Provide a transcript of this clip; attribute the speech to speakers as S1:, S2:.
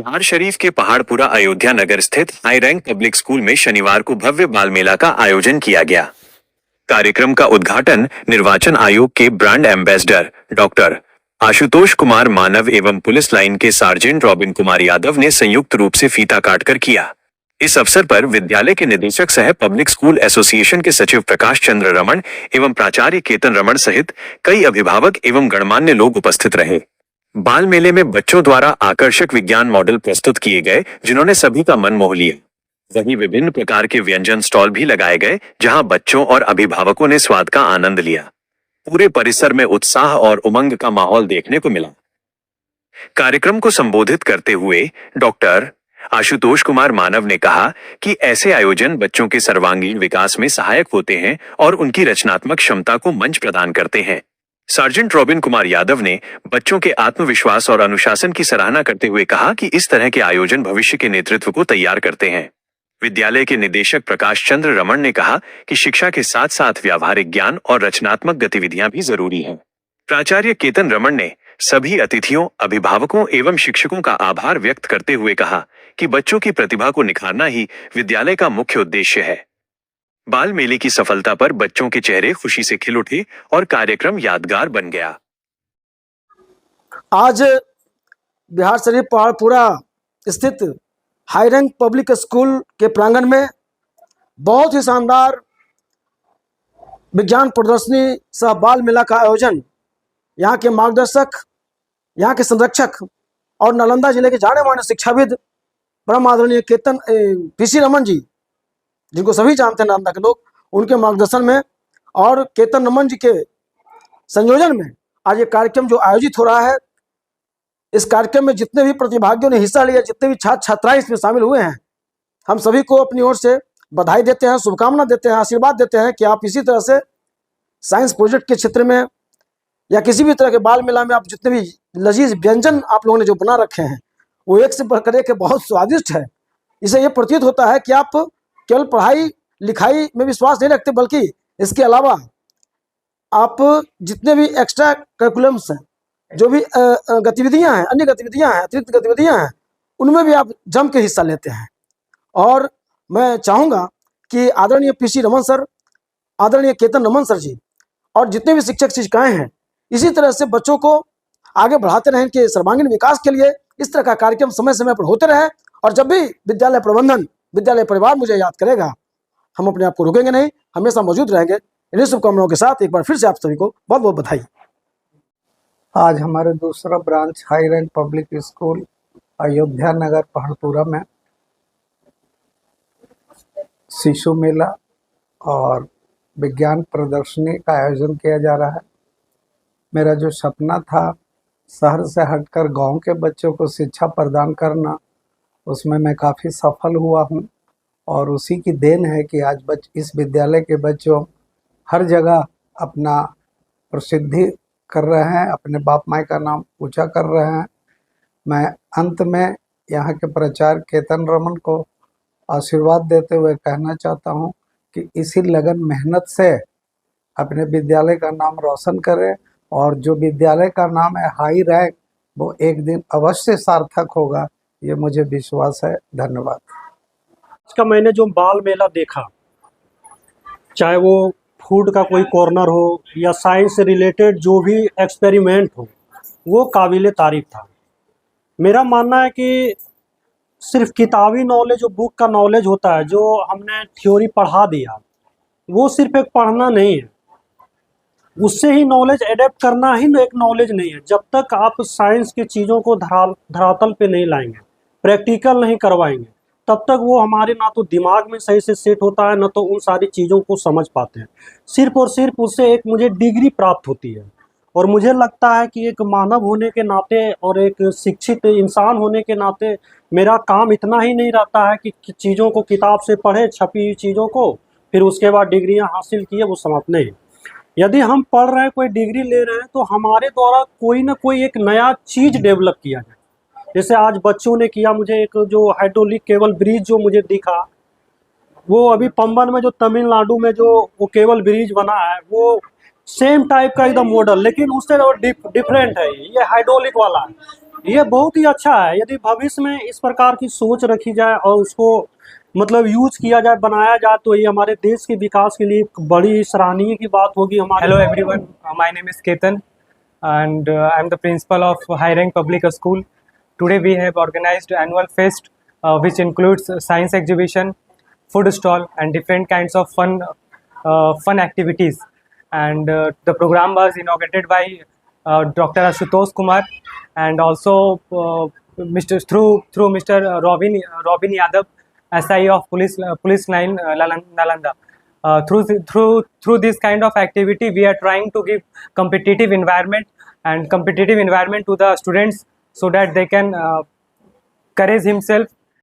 S1: बिहार शरीफ के पहाड़पुरा अयोध्या नगर स्थित high rank public school में शनिवार को भव्य बाल मेला का आयोजन किया गया। कार्यक्रम का उद्घाटन निर्वाचन आयोग के brand ambassador doctor Ashutosh Kumar Manav एवं पुलिस लाइन के सार्जेंट रॉबिन कुमार यादव ने संयुक्त रूप से फीता काटकर किया। इस अवसर पर विद्यालय के निदेशक सह पब्लिक स्कूल एसोसिएशन के सचिव प्रकाश चंद्र रमन एवं प्राचार्य केतन रमन सहित कई अभिभावक एवं गणमान्य लोग उपस्थित रहे। बाल मेले में बच्चों द्वारा आकर्षक विज्ञान मॉडल प्रस्तुत किए गए, जिन्होंने सभी का मन मोह लिया। वहीं विभिन्न प्रकार के व्यंजन स्टॉल भी लगाए गए, जहां बच्चों और अभिभावकों ने स्वाद का आनंद लिया। पूरे परिसर में उत्साह और उमंग का माहौल देखने को मिला। कार्यक्रम को संबोधित करते हुए डॉक्टर आशुतोष कुमार मानव ने कहा कि ऐसे आयोजन बच्चों के सर्वांगीण विकास में सहायक होते हैं और उनकी रचनात्मक क्षमता को मंच प्रदान करते हैं। सार्जेंट रॉबिन कुमार यादव ने बच्चों के आत्मविश्वास और अनुशासन की सराहना करते हुए कहा कि इस तरह के आयोजन भविष्य के नेतृत्व को तैयार करते हैं। विद्यालय के निदेशक प्रकाश चंद्र रमन ने कहा कि शिक्षा के साथ साथ व्यावहारिक ज्ञान और रचनात्मक गतिविधियां भी जरूरी हैं। प्राचार्य केतन रमन ने सभी अतिथियों, अभिभावकों एवं शिक्षकों का आभार व्यक्त करते हुए कहा कि बच्चों की प्रतिभा को निखारना ही विद्यालय का मुख्य उद्देश्य है। बाल मेले की सफलता पर बच्चों के चेहरे खुशी से खिल उठे और कार्यक्रम यादगार बन गया।
S2: आज बिहार शरीफ पहाड़पुरा स्थित हाई रैंक पब्लिक स्कूल के प्रांगण में बहुत ही शानदार विज्ञान प्रदर्शनी सह बाल मेला का आयोजन यहाँ के मार्गदर्शक, यहाँ के संरक्षक और नालंदा जिले के जाने माने शिक्षाविद परम आदरणीय केतन पीसी रमन जी, जिनको सभी जानते हैं नालंदा के लोग, उनके मार्गदर्शन में और केतन रमन जी के संयोजन में आज ये कार्यक्रम जो आयोजित हो रहा है, इस कार्यक्रम में जितने भी प्रतिभागियों ने हिस्सा लिया, जितने भी छात्र छात्राएं इसमें शामिल हुए हैं, हम सभी को अपनी ओर से बधाई देते हैं, शुभकामना देते हैं, आशीर्वाद देते हैं कि आप इसी तरह से साइंस प्रोजेक्ट के क्षेत्र में या किसी भी तरह के बाल मेला में आप जितने भी लजीज व्यंजन आप लोगों ने जो बना रखे हैं वो एक से बढ़कर एक बहुत स्वादिष्ट है। इससे ये प्रतीत होता है कि आप केवल पढ़ाई लिखाई में विश्वास नहीं रखते, बल्कि इसके अलावा आप जितने भी एक्स्ट्रा करिकुलम्स हैं, जो भी गतिविधियां हैं, अन्य गतिविधियां हैं, अतिरिक्त गतिविधियां हैं, उनमें भी आप जम के हिस्सा लेते हैं। और मैं चाहूँगा कि आदरणीय पीसी रमन सर, आदरणीय केतन रमन सर जी और जितने भी शिक्षक शिक्षिकाएं हैं, इसी तरह से बच्चों को आगे बढ़ाते रहें कि सर्वांगीण विकास के लिए इस तरह का कार्यक्रम समय समय पर होते रहे। और जब भी विद्यालय प्रबंधन, विद्यालय परिवार मुझे याद करेगा, हम अपने आप को रोकेंगे नहीं, हमेशा मौजूद रहेंगे। इन्हीं शुभकामनाओं के साथ एक बार फिर से आप सभी को बहुत बहुत बधाई।
S3: आज हमारे दूसरा branch high rank public school Ayodhya Nagar Paharpura में शिशु मेला और विज्ञान प्रदर्शनी का आयोजन किया जा रहा है। मेरा जो सपना था शहर से हटकर गांव के बच्चों को शिक्षा प्रदान करना, उसमें मैं काफ़ी सफल हुआ हूं और उसी की देन है कि आज इस विद्यालय के बच्चों हर जगह अपना प्रसिद्धि कर रहे हैं, अपने बाप माई का नाम ऊंचा कर रहे हैं। मैं अंत में यहाँ के प्राचार्य केतन रमन को आशीर्वाद देते हुए कहना चाहता हूँ कि इसी लगन मेहनत से अपने विद्यालय का नाम रोशन करें और जो विद्यालय का नाम है हाई रैंक, वो एक दिन अवश्य सार्थक होगा, ये मुझे विश्वास है। धन्यवाद।
S4: इसका मैंने जो बाल मेला देखा, चाहे वो फूड का कोई कॉर्नर हो या साइंस से रिलेटेड जो भी एक्सपेरिमेंट हो, वो काबिले तारीफ था। मेरा मानना है कि सिर्फ किताबी नॉलेज, जो बुक का नॉलेज होता है, जो हमने थ्योरी पढ़ा दिया, वो सिर्फ एक पढ़ना नहीं है, उससे ही नॉलेज एडेप्ट करना ही एक नॉलेज नहीं है। जब तक आप साइंस की चीज़ों को धरातल पे नहीं लाएंगे, प्रैक्टिकल नहीं करवाएंगे, तब तक वो हमारे ना तो दिमाग में सही से सेट होता है, ना तो उन सारी चीज़ों को समझ पाते हैं। सिर्फ और सिर्फ उससे एक मुझे डिग्री प्राप्त होती है। और मुझे लगता है कि एक मानव होने के नाते और एक शिक्षित इंसान होने के नाते मेरा काम इतना ही नहीं रहता है कि चीज़ों को किताब से पढ़े, छपी हुई चीज़ों को, फिर उसके बाद डिग्रियां हासिल किए, वो समाप्त नहीं। यदि हम पढ़ रहे हैं, कोई डिग्री ले रहे हैं, तो हमारे द्वारा कोई ना कोई एक नया चीज़ डेवलप किया जाए। जैसे आज बच्चों ने किया, मुझे एक जो हाइड्रोलिक केबल ब्रिज जो मुझे दिखा, वो अभी पंबन में जो तमिलनाडु में जो वो केबल ब्रिज बना है, वो सेम टाइप का एकदम मॉडल, लेकिन उससे डिफरेंट है। ये हाइड्रोलिक वाला है, ये बहुत ही अच्छा है। यदि भविष्य में इस प्रकार की सोच रखी जाए और उसको मतलब यूज किया जाए, बनाया जाए, तो ये हमारे देश के विकास के लिए एक बड़ी सराहनीय की बात होगी हमारे।
S5: Hello everyone, my name is Ketan and I am the principal of High Rank Public School. Today we have organized annual fest which includes science exhibition, food stall and different kinds of fun activities. And the program was inaugurated by Dr. Ashutosh Kumar and also through Mr. Robin Yadav, SI of Police 9 Nalanda. Through this kind of activity, we are trying to give competitive environment to the students so that they can courage himself